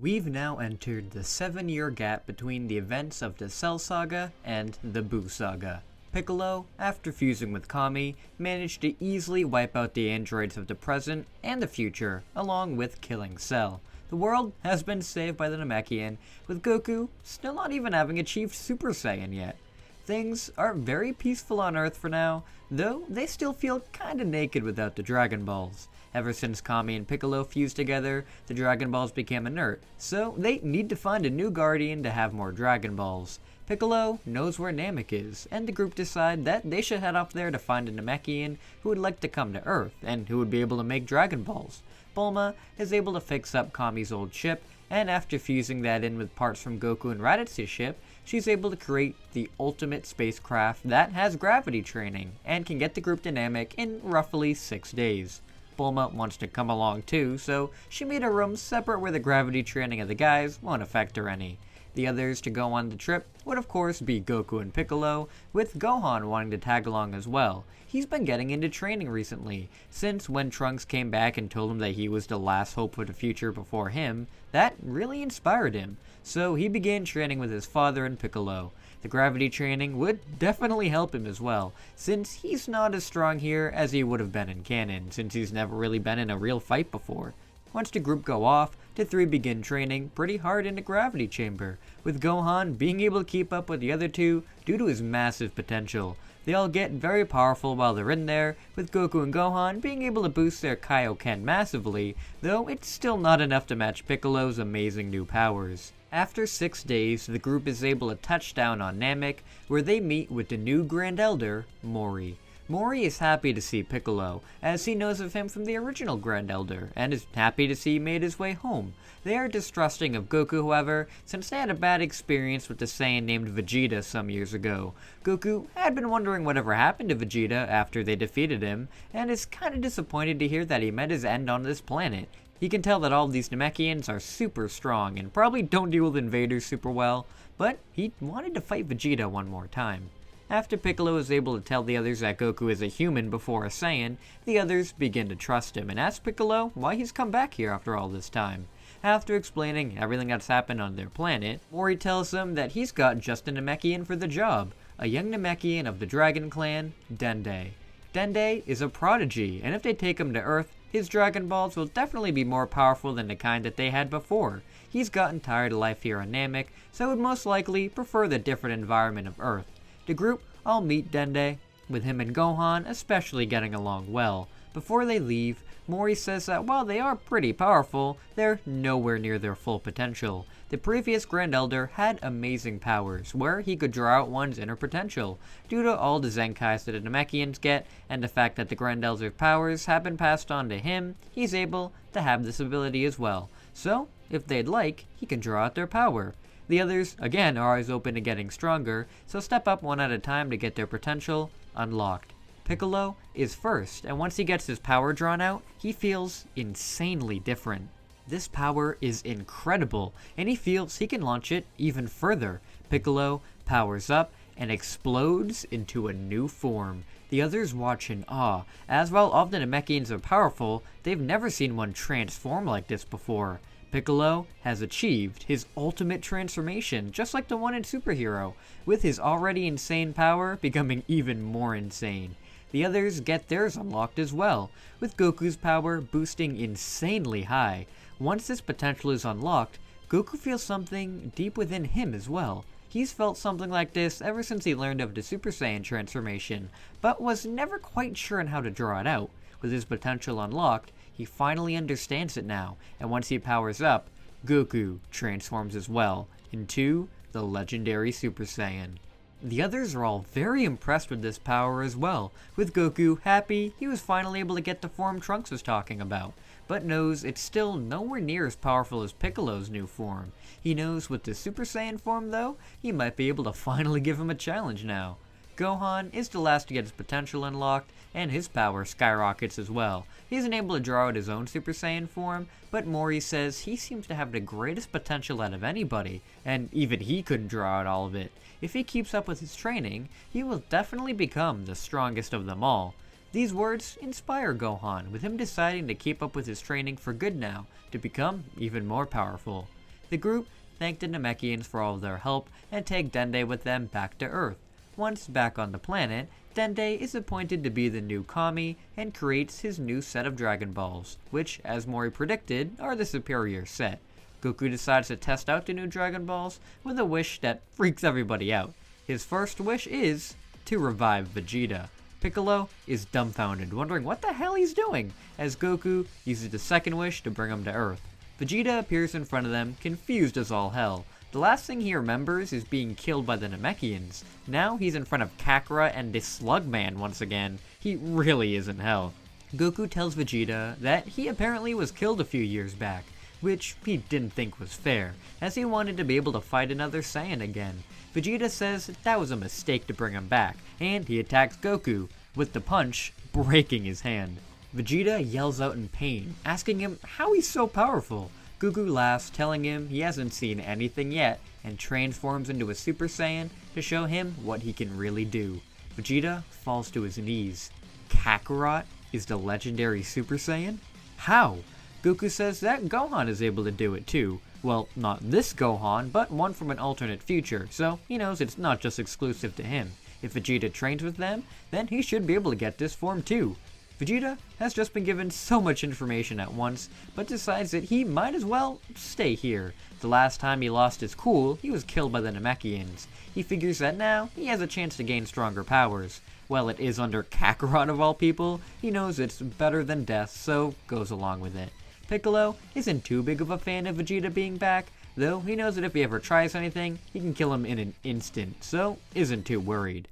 We've now entered the 7-year gap between the events of the Cell Saga and the Buu Saga. Piccolo, after fusing with Kami, managed to easily wipe out the androids of the present and the future, along with killing Cell. The world has been saved by the Namekian, with Goku still not even having achieved Super Saiyan yet. Things are very peaceful on Earth for now, though they still feel kinda naked without the Dragon Balls. Ever since Kami and Piccolo fused together, the Dragon Balls became inert, so they need to find a new Guardian to have more Dragon Balls. Piccolo knows where Namek is, and the group decide that they should head up there to find a Namekian who would like to come to Earth, and who would be able to make Dragon Balls. Bulma is able to fix up Kami's old ship, and after fusing that in with parts from Goku and Raditz's ship, she's able to create the ultimate spacecraft that has gravity training, and can get the group to Namek in roughly 6 days. Bulma wants to come along too, so she made a room separate where the gravity training of the guys won't affect her any. The others to go on the trip would of course be Goku and Piccolo, with Gohan wanting to tag along as well. He's been getting into training recently, since when Trunks came back and told him that he was the last hope for the future before him, that really inspired him, so he began training with his father and Piccolo. The gravity training would definitely help him as well, since he's not as strong here as he would have been in canon, since he's never really been in a real fight before. Once the group go off, the three begin training pretty hard in the gravity chamber, with Gohan being able to keep up with the other two due to his massive potential. They all get very powerful while they're in there, with Goku and Gohan being able to boost their Kaioken massively, though it's still not enough to match Piccolo's amazing new powers. After 6 days, the group is able to touch down on Namek, where they meet with the new Grand Elder, Mori. Mori is happy to see Piccolo, as he knows of him from the original Grand Elder, and is happy to see he made his way home. They are distrusting of Goku, however, since they had a bad experience with the Saiyan named Vegeta some years ago. Goku had been wondering whatever happened to Vegeta after they defeated him, and is kinda disappointed to hear that he met his end on this planet. He can tell that all of these Namekians are super strong, and probably don't deal with invaders super well, but he wanted to fight Vegeta one more time. After Piccolo is able to tell the others that Goku is a human before a Saiyan, the others begin to trust him and ask Piccolo why he's come back here after all this time. After explaining everything that's happened on their planet, Mori tells them that he's got just a Namekian for the job, a young Namekian of the Dragon Clan, Dende. Dende is a prodigy, and if they take him to Earth, his Dragon Balls will definitely be more powerful than the kind that they had before. He's gotten tired of life here on Namek, so would most likely prefer the different environment of Earth. The group all meet Dende, with him and Gohan especially getting along well. Before they leave, Mori says that while they are pretty powerful, they're nowhere near their full potential. The previous Grand Elder had amazing powers, where he could draw out one's inner potential. Due to all the Zenkais that the Namekians get, and the fact that the Grand Elder's powers have been passed on to him, he's able to have this ability as well. So, if they'd like, he can draw out their power. The others, again, are always open to getting stronger, so step up one at a time to get their potential unlocked. Piccolo is first, and once he gets his power drawn out, he feels insanely different. This power is incredible, and he feels he can launch it even further. Piccolo powers up and explodes into a new form. The others watch in awe, as while all the Namekians are powerful, they've never seen one transform like this before. Piccolo has achieved his ultimate transformation, just like the one in Superhero, with his already insane power becoming even more insane. The others get theirs unlocked as well, with Goku's power boosting insanely high. Once this potential is unlocked, Goku feels something deep within him as well. He's felt something like this ever since he learned of the Super Saiyan transformation, but was never quite sure on how to draw it out. With his potential unlocked, he finally understands it now, and once he powers up, Goku transforms as well into the legendary Super Saiyan. The others are all very impressed with this power as well, with Goku happy he was finally able to get the form Trunks was talking about, but knows it's still nowhere near as powerful as Piccolo's new form. He knows with the Super Saiyan form though, he might be able to finally give him a challenge now. Gohan is the last to get his potential unlocked, and his power skyrockets as well. He isn't able to draw out his own Super Saiyan form, but Mori says he seems to have the greatest potential out of anybody, and even he couldn't draw out all of it. If he keeps up with his training, he will definitely become the strongest of them all. These words inspire Gohan, with him deciding to keep up with his training for good now, to become even more powerful. The group thanked the Namekians for all of their help and take Dende with them back to Earth. Once back on the planet, Dende is appointed to be the new Kami and creates his new set of Dragon Balls, which, as Mori predicted, are the superior set. Goku decides to test out the new Dragon Balls with a wish that freaks everybody out. His first wish is to revive Vegeta. Piccolo is dumbfounded, wondering what the hell he's doing, as Goku uses the second wish to bring him to Earth. Vegeta appears in front of them, confused as all hell. The last thing he remembers is being killed by the Namekians. Now he's in front of Kakarot and the Slugman once again. He really is in hell. Goku tells Vegeta that he apparently was killed a few years back, which he didn't think was fair, as he wanted to be able to fight another Saiyan again. Vegeta says that was a mistake to bring him back, and he attacks Goku, with the punch breaking his hand. Vegeta yells out in pain, asking him how he's so powerful. Goku laughs, telling him he hasn't seen anything yet, and transforms into a Super Saiyan to show him what he can really do. Vegeta falls to his knees. Kakarot is the legendary Super Saiyan? How? Goku says that Gohan is able to do it too. Well, not this Gohan, but one from an alternate future, so he knows it's not just exclusive to him. If Vegeta trains with them, then he should be able to get this form too. Vegeta has just been given so much information at once, but decides that he might as well stay here. The last time he lost his cool, he was killed by the Namekians. He figures that now he has a chance to gain stronger powers. While it is under Kakarot of all people, he knows it's better than death, so goes along with it. Piccolo isn't too big of a fan of Vegeta being back, though he knows that if he ever tries anything, he can kill him in an instant, so isn't too worried.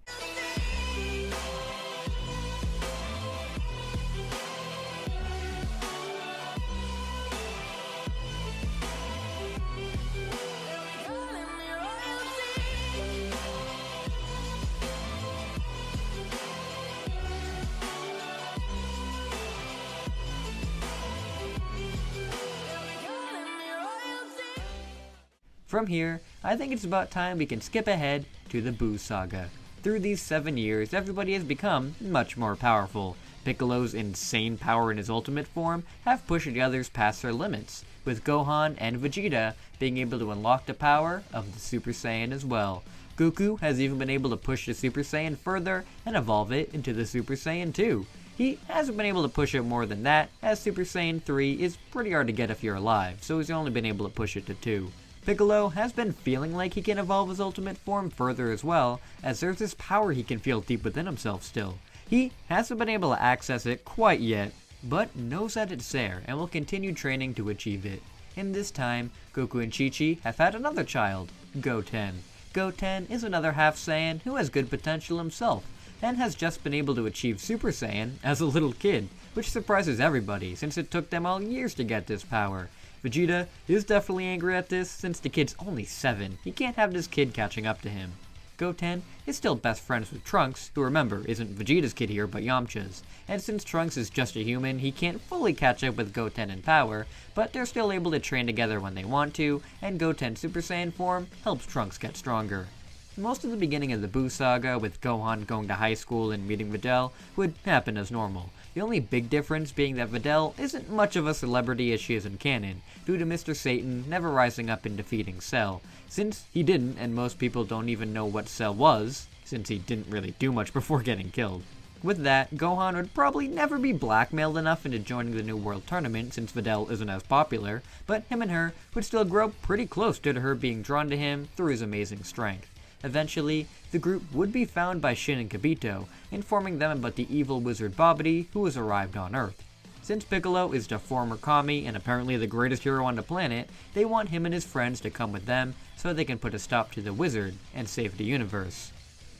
From here, I think it's about time we can skip ahead to the Buu Saga. Through these 7 years, everybody has become much more powerful. Piccolo's insane power in his ultimate form have pushed the others past their limits, with Gohan and Vegeta being able to unlock the power of the Super Saiyan as well. Goku has even been able to push the Super Saiyan further and evolve it into the Super Saiyan 2. He hasn't been able to push it more than that, as Super Saiyan 3 is pretty hard to get if you're alive, so he's only been able to push it to 2. Piccolo has been feeling like he can evolve his ultimate form further as well, as there's this power he can feel deep within himself still. He hasn't been able to access it quite yet, but knows that it's there and will continue training to achieve it. In this time, Goku and Chi-Chi have had another child, Goten. Goten is another half Saiyan who has good potential himself, and has just been able to achieve Super Saiyan as a little kid, which surprises everybody since it took them all years to get this power. Vegeta is definitely angry at this, since the kid's only 7. He can't have this kid catching up to him. Goten is still best friends with Trunks, who remember isn't Vegeta's kid here but Yamcha's, and since Trunks is just a human, he can't fully catch up with Goten in power, but they're still able to train together when they want to, and Goten's Super Saiyan form helps Trunks get stronger. Most of the beginning of the Buu Saga, with Gohan going to high school and meeting Videl, would happen as normal. The only big difference being that Videl isn't much of a celebrity as she is in canon, due to Mr. Satan never rising up and defeating Cell. Since he didn't, and most people don't even know what Cell was, since he didn't really do much before getting killed. With that, Gohan would probably never be blackmailed enough into joining the New World Tournament since Videl isn't as popular, but him and her would still grow pretty close due to her being drawn to him through his amazing strength. Eventually, the group would be found by Shin and Kibito, informing them about the evil wizard Babidi who has arrived on Earth. Since Piccolo is the former Kami and apparently the greatest hero on the planet, they want him and his friends to come with them so they can put a stop to the wizard and save the universe.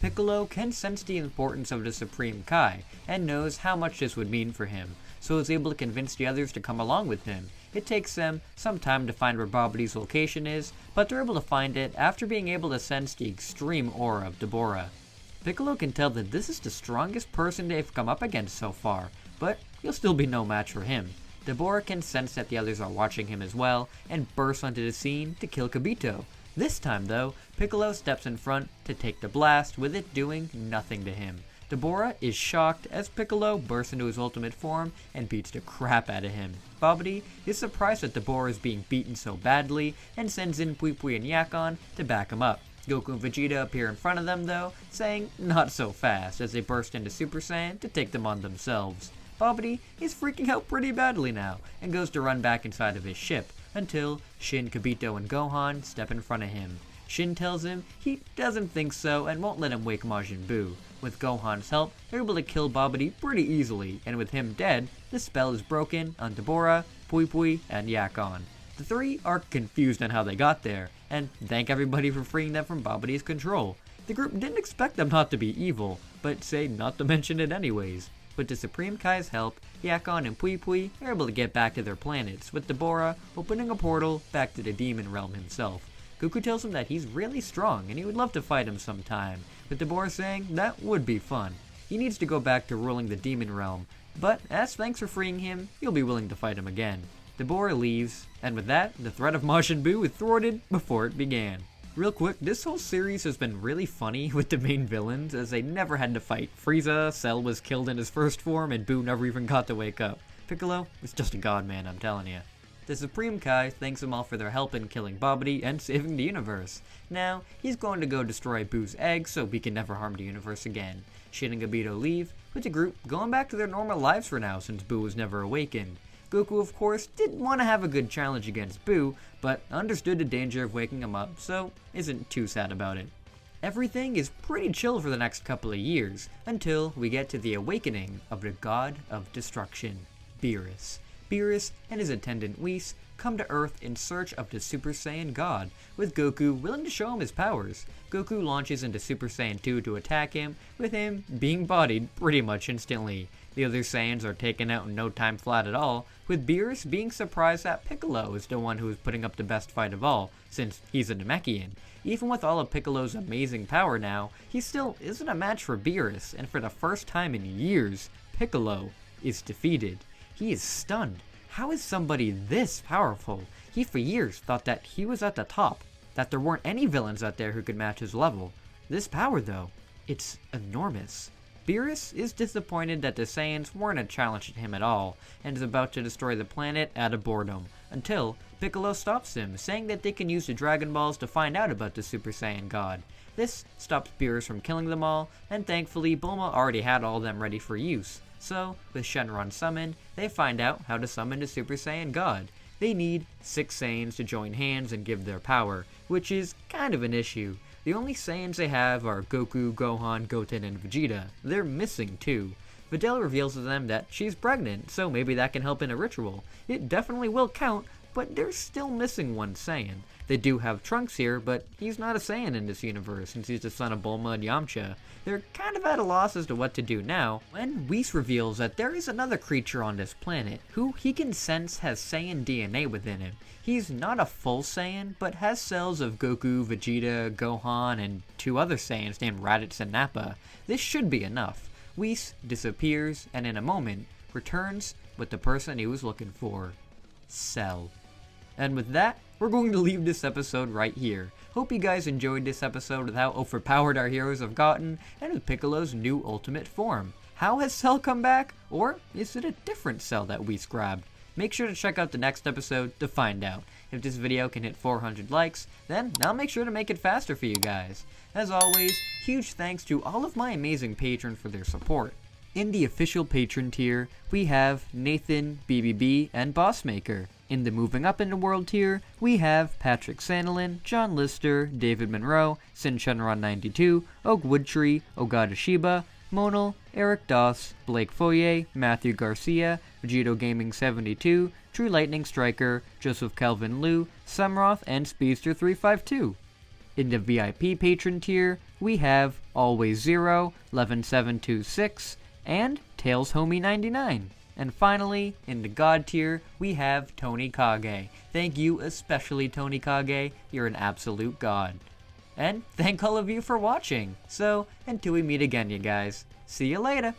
Piccolo can sense the importance of the Supreme Kai and knows how much this would mean for him, so is able to convince the others to come along with him. It takes them some time to find where Babidi's location is, but they're able to find it after being able to sense the extreme aura of Deborah. Piccolo can tell that this is the strongest person they've come up against so far, but he'll still be no match for him. Deborah can sense that the others are watching him as well, and bursts onto the scene to kill Kibito. This time though, Piccolo steps in front to take the blast, with it doing nothing to him. Deborah is shocked as Piccolo bursts into his ultimate form and beats the crap out of him. Babidi is surprised that Deborah is being beaten so badly and sends in Pui Pui and Yakon to back him up. Goku and Vegeta appear in front of them though, saying not so fast as they burst into Super Saiyan to take them on themselves. Babidi is freaking out pretty badly now and goes to run back inside of his ship until Shin, Kibito, and Gohan step in front of him. Shin tells him he doesn't think so and won't let him wake Majin Buu. With Gohan's help, they're able to kill Babidi pretty easily, and with him dead, the spell is broken on Deborah, Pui Pui, and Yakon. The three are confused on how they got there, and thank everybody for freeing them from Babidi's control. The group didn't expect them not to be evil, but say not to mention it anyways. With the Supreme Kai's help, Yakon and Pui Pui are able to get back to their planets, with Deborah opening a portal back to the Demon Realm himself. Goku tells him that he's really strong and he would love to fight him sometime, with Deborah saying that would be fun. He needs to go back to ruling the Demon Realm, but as thanks for freeing him, he'll be willing to fight him again. Deborah leaves, and with that, the threat of Majin Buu is thwarted before it began. Real quick, this whole series has been really funny with the main villains, as they never had to fight. Frieza, Cell was killed in his first form, and Buu never even got to wake up. Piccolo is just a god man, I'm telling ya. The Supreme Kai thanks them all for their help in killing Babidi and saving the universe. Now, he's going to go destroy Buu's egg so he can never harm the universe again. Shin and Kibito leave, with the group going back to their normal lives for now since Buu was never awakened. Goku, of course, didn't want to have a good challenge against Buu, but understood the danger of waking him up, so isn't too sad about it. Everything is pretty chill for the next couple of years, until we get to the awakening of the God of Destruction, Beerus. Beerus and his attendant Whis come to Earth in search of the Super Saiyan God, with Goku willing to show him his powers. Goku launches into Super Saiyan 2 to attack him, with him being bodied pretty much instantly. The other Saiyans are taken out in no time flat at all, with Beerus being surprised that Piccolo is the one who is putting up the best fight of all, since he's a Namekian. Even with all of Piccolo's amazing power now, he still isn't a match for Beerus, and for the first time in years, Piccolo is defeated. He is stunned. How is somebody this powerful? He for years thought that he was at the top, that there weren't any villains out there who could match his level. This power though, it's enormous. Beerus is disappointed that the Saiyans weren't a challenge to him at all, and is about to destroy the planet out of boredom, until Piccolo stops him, saying that they can use the Dragon Balls to find out about the Super Saiyan God. This stops Beerus from killing them all, and thankfully Bulma already had all of them ready for use. So, with Shenron summoned, they find out how to summon the Super Saiyan God. They need 6 Saiyans to join hands and give their power, which is kind of an issue. The only Saiyans they have are Goku, Gohan, Goten, and Vegeta. They're missing 2. Videl reveals to them that she's pregnant, so maybe that can help in a ritual. It definitely will count, but they're still missing 1 Saiyan. They do have Trunks here, but he's not a Saiyan in this universe since he's the son of Bulma and Yamcha. They're kind of at a loss as to what to do now, when Whis reveals that there is another creature on this planet, who he can sense has Saiyan DNA within him. He's not a full Saiyan, but has cells of Goku, Vegeta, Gohan, and 2 other Saiyans named Raditz and Nappa. This should be enough. Whis disappears, and in a moment, returns with the person he was looking for, Cell. And with that, we're going to leave this episode right here. Hope you guys enjoyed this episode with how overpowered our heroes have gotten, and with Piccolo's new ultimate form. How has Cell come back? Or is it a different Cell that Whis grabbed? Make sure to check out the next episode to find out. If this video can hit 400 likes, then I'll make sure to make it faster for you guys. As always, huge thanks to all of my amazing patrons for their support. In the official patron tier, we have Nathan, BBB, and Bossmaker. In the Moving Up in the World tier, we have Patrick Sandelin, John Lister, David Monroe, Sinchenron92, Oak Woodtree, Ogata Shiba, Monal, Eric Doss, Blake Foyer, Matthew Garcia, Vegito Gaming 72, True Lightning Striker, Joseph Calvin Liu, Sumroth, and Speedster 352. In the VIP patron tier, we have Always Zero, 11726, and Tails Homie 99. And finally, in the God tier, we have Tony Kage. Thank you especially, Tony Kage. You're an absolute god. And thank all of you for watching. So, until we meet again, you guys. See you later.